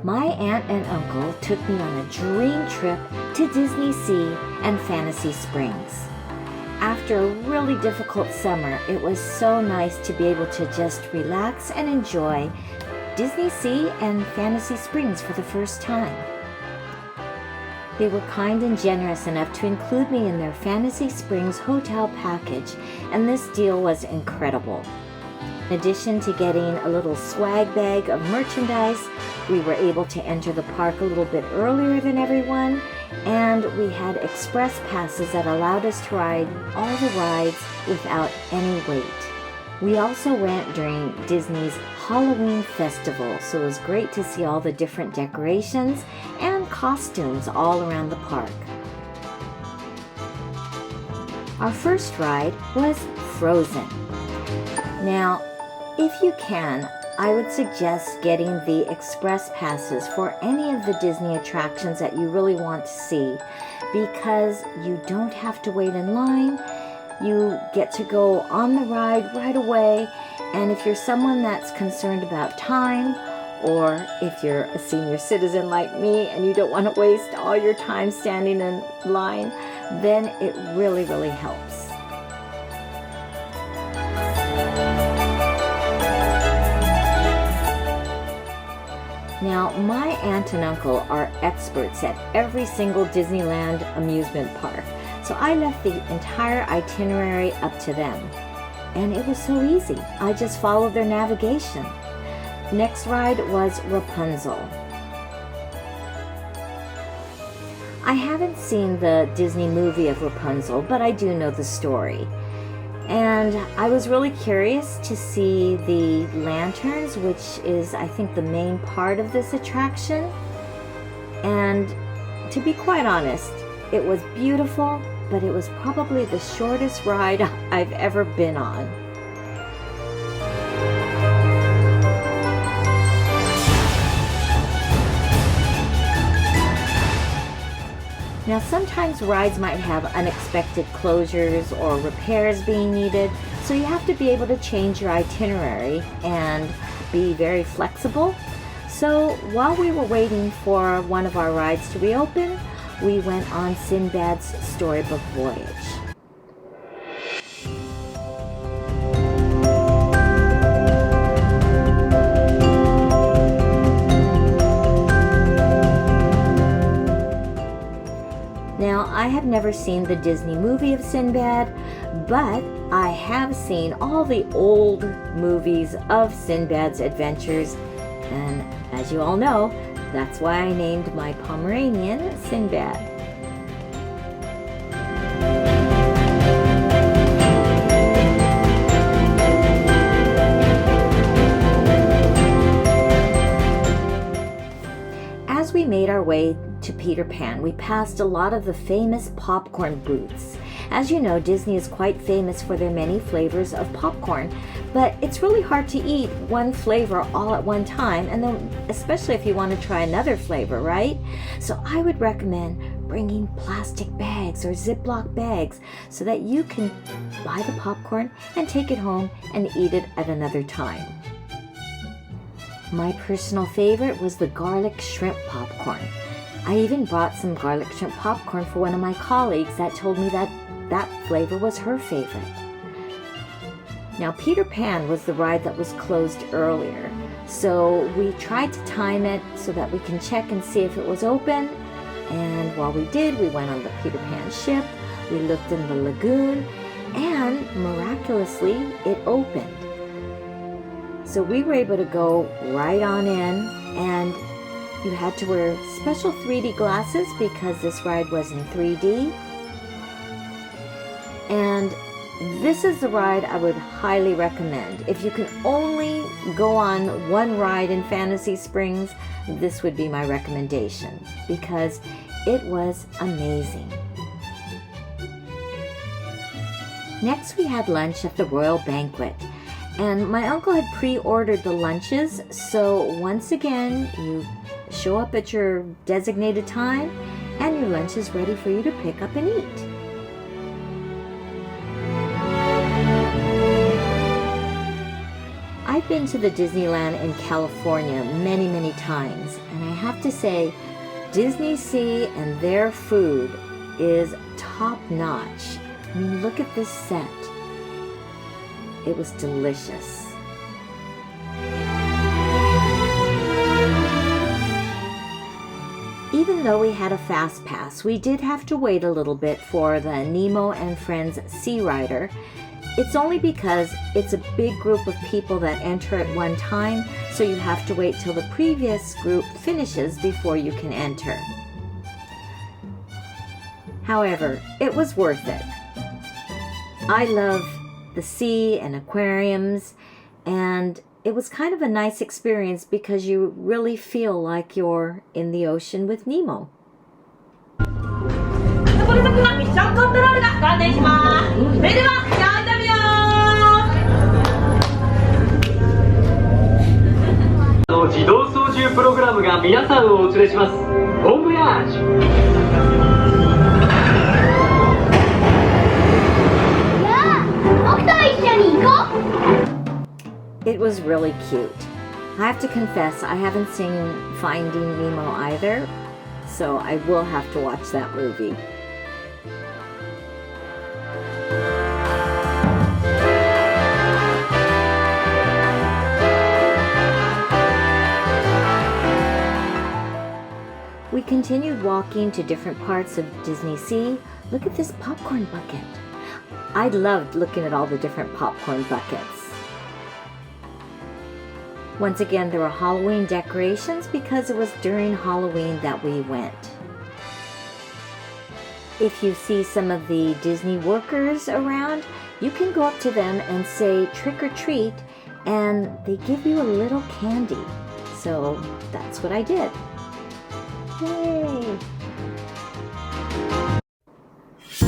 My aunt and uncle took me on a dream trip to Disney Sea and Fantasy Springs. After a really difficult summer, it was so nice to be able to just relax and enjoy Disney Sea and Fantasy Springs for the first time. They were kind and generous enough to include me in their Fantasy Springs hotel package, and this deal was incredible. In addition to getting a little swag bag of merchandise, we were able to enter the park a little bit earlier than everyone, and we had express passes that allowed us to ride all the rides without any wait. We also went during Disney's Halloween festival, so it was great to see all the different decorations and costumes all around the park. Our first ride was Frozen. Now, if you can, I would suggest getting the express passes for any of the Disney attractions that you really want to see, because you don't have to wait in line. You get to go on the ride right away, and if you're someone that's concerned about time, or if you're a senior citizen like me and you don't want to waste all your time standing in line, then it really, really helps. Now, my aunt and uncle are experts at every single Disneyland amusement park, so I left the entire itinerary up to them. And it was so easy. I just followed their navigation. Next ride was Rapunzel. I haven't seen the Disney movie of Rapunzel, but I do know the story. And I was really curious to see the lanterns, which is, I think, the main part of this attraction. And to be quite honest, it was beautiful, but it was probably the shortest ride I've ever been on. Now, sometimes rides might have unexpected closures or repairs being needed, so you have to be able to change your itinerary and be very flexible. So while we were waiting for one of our rides to reopen, we went on Sindbad's Storybook Voyage. Now, I have never seen the Disney movie of Sindbad, but I have seen all the old movies of Sindbad's adventures, and as you all know, that's why I named my Pomeranian Sindbad. As we made our way to Peter Pan, we passed a lot of the famous popcorn booths. As you know, Disney is quite famous for their many flavors of popcorn, but it's really hard to eat one flavor all at one time, and then especially if you want to try another flavor, right? So I would recommend bringing plastic bags or Ziploc bags so that you can buy the popcorn and take it home and eat it at another time. My personal favorite was the garlic shrimp popcorn. I even bought some garlic shrimp popcorn for one of my colleagues that told me that that flavor was her favorite. Now, Peter Pan was the ride that was closed earlier, so we tried to time it so that we can check and see if it was open. And while we did, we went on the Peter Pan ship, we looked in the lagoon, and miraculously, it opened. So we were able to go right on in, and you had to wear special 3D glasses because this ride was in 3D. And this is the ride I would highly recommend. If you can only go on one ride in Fantasy Springs, this would be my recommendation because it was amazing. Next, we had lunch at the Royal Banquet. And my uncle had pre-ordered the lunches, so once again, you show up at your designated time and your lunch is ready for you to pick up and eat. I I've been to the Disneyland in California many, many times, and I have to say, Disney Sea and their food is top-notch. I mean, look at this set. It was delicious. Even though we had a fast pass, we did have to wait a little bit for the Nemo and Friends Sea Rider. It's only because it's a big group of people that enter at one time, so you have to wait till the previous group finishes before you can enter. However, it was worth it. I love the sea and aquariums, and it was kind of a nice experience because you really feel like you're in the ocean with Nemo. It was really cute. I have to confess, I haven't seen Finding Nemo either, so I will have to watch that movie. We continued walking to different parts of Disney Sea. Look at this popcorn bucket. I loved looking at all the different popcorn buckets. Once again, there were Halloween decorations because it was during Halloween that we went. If you see some of the Disney workers around, you can go up to them and say trick or treat, and they give you a little candy. So that's what I did. Yay!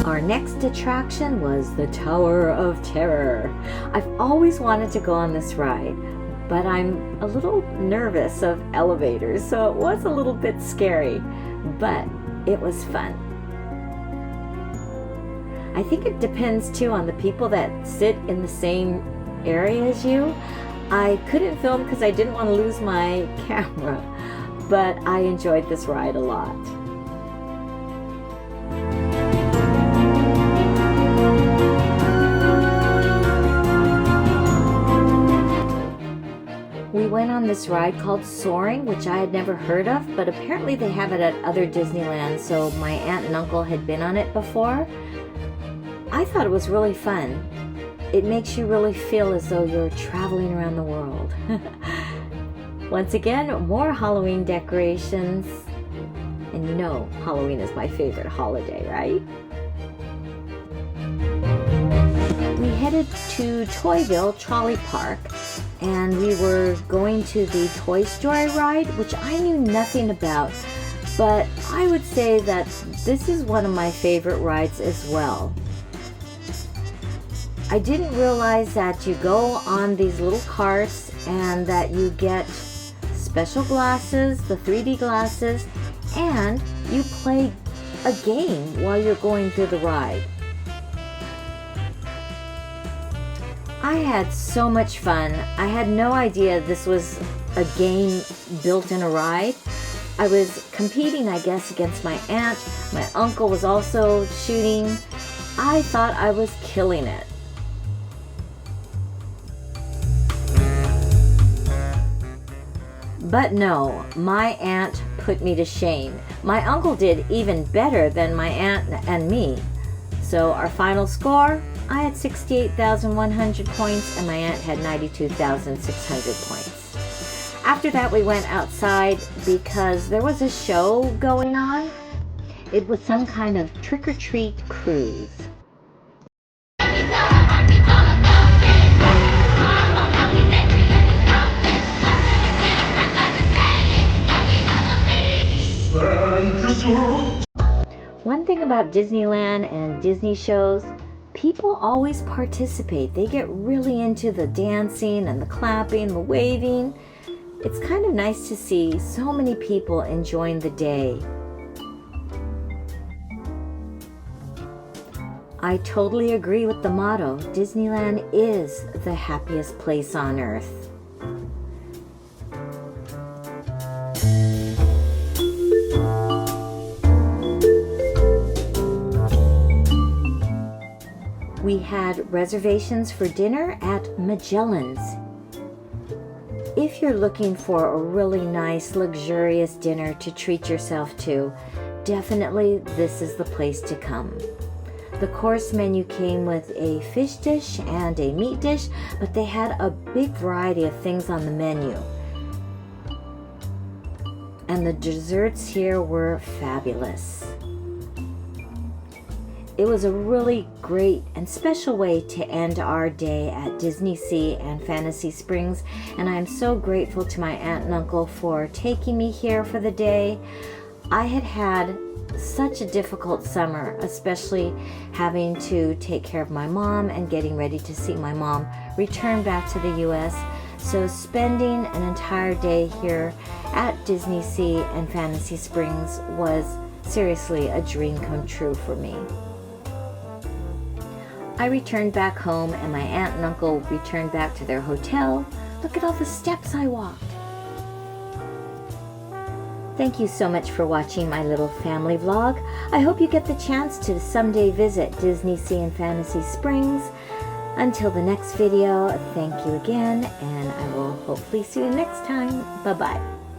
Our next attraction was the Tower of Terror. I've always wanted to go on this ride, but I'm a little nervous of elevators, so it was a little bit scary, but it was fun. I think it depends too on the people that sit in the same area as you. I couldn't film because I didn't want to lose my camera, but I enjoyed this ride a lot. We went on this ride called Soaring, which I had never heard of, but apparently they have it at other Disneylands, so my aunt and uncle had been on it before. I thought it was really fun. It makes you really feel as though you're traveling around the world. Once again, more Halloween decorations. And you know, Halloween is my favorite holiday, right? We headed to Toyville Trolley Park, and we were going to the Toy Story ride, which I knew nothing about, but I would say that this is one of my favorite rides as well. I didn't realize that you go on these little carts and that you get special glasses, the 3D glasses, and you play a game while you're going through the ride. I had so much fun. I had no idea this was a game built in a ride. I was competing, I guess, against my aunt. My uncle was also shooting. I thought I was killing it. But no, my aunt put me to shame. My uncle did even better than my aunt and me. So our final score, I had 68,100 points and my aunt had 92,600 points. After that we went outside because there was a show going on. It was some kind of trick-or-treat cruise. One thing about Disneyland and Disney shows, people always participate. They get really into the dancing and the clapping, the waving. It's kind of nice to see so many people enjoying the day. I totally agree with the motto, Disneyland is the happiest place on earth. We had reservations for dinner at Magellan's. If you're looking for a really nice, luxurious dinner to treat yourself to, definitely this is the place to come. The course menu came with a fish dish and a meat dish, but they had a big variety of things on the menu. And the desserts here were fabulous. It was a really great and special way to end our day at Disney Sea and Fantasy Springs, and I am so grateful to my aunt and uncle for taking me here for the day. I had such a difficult summer, especially having to take care of my mom and getting ready to see my mom return back to the US. So spending an entire day here at Disney Sea and Fantasy Springs was seriously a dream come true for me. I returned back home and my aunt and uncle returned back to their hotel. Look at all the steps I walked. Thank you so much for watching my little family vlog. I hope you get the chance to someday visit Disney Sea and Fantasy Springs. Until the next video, thank you again, and I will hopefully see you next time. Bye-bye.